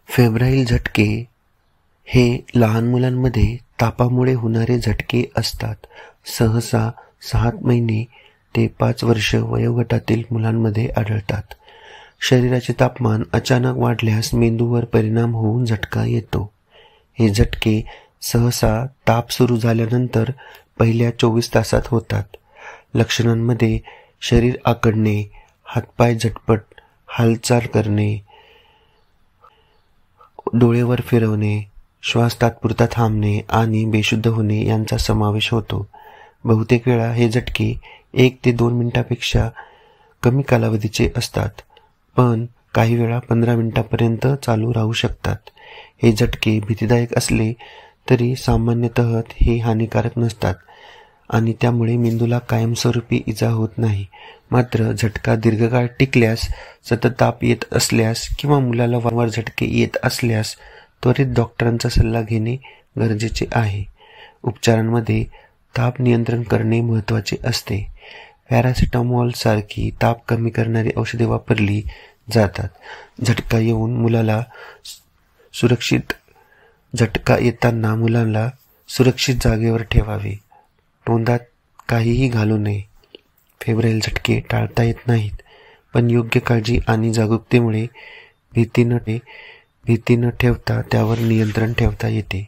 फेब्राईल झटके हे लहान मुलांमध्ये तापामुळे होणारे झटके असतात. सहसा 6 महिने ते 5 वर्ष वयोगटातील मुलांमध्ये आढळतात. शरीराचे तापमान अचानक वाढल्यास मेंदूवर परिणाम होऊन झटका येतो. हे झटके सहसा ताप सुरू झाल्यानंतर पहिल्या 24 तासात होतात. लक्षणांमध्ये शरीर आखडणे, हातपाय झटपट हालचाल करणे, डोळेवर फिरवणे, श्वास तात्पुरता थांबणे आणि बेशुद्ध होणे यांचा समावेश होतो. बहुतेक वेळा हे झटके 1 ते 2 मिनिटांपेक्षा कमी कालावधीचे असतात, पण काही वेळा 15 मिनिटांपर्यंत चालू राहू शकतात. हे झटके भीतीदायक असले तरी सामान्यतः हे हानिकारक नसतात आणि त्यामुळे मेंदूला कायमस्वरूपी इजा होत नाही. मात्र झटका दीर्घकाळ टिकल्यास, सतत ताप येत असल्यास किंवा मुलाला वारंवार झटके येत असल्यास त्वरित डॉक्टरांचा सल्ला घेणे गरजेचे आहे. उपचारांमध्ये ताप नियंत्रण करणे महत्त्वाचे असते. पॅरासिटामॉल सारखी ताप कमी करणारी औषधे वापरली जातात. झटका येताना मुलाला सुरक्षित जागेवर ठेवावे. तोंडात काहीही घालू नये. फेब्राईल झटके टाळता येत नाहीत, पण योग्य काळजी आणि जागरूकतेमुळे भीती न ठेवता त्यावर नियंत्रण ठेवता येते.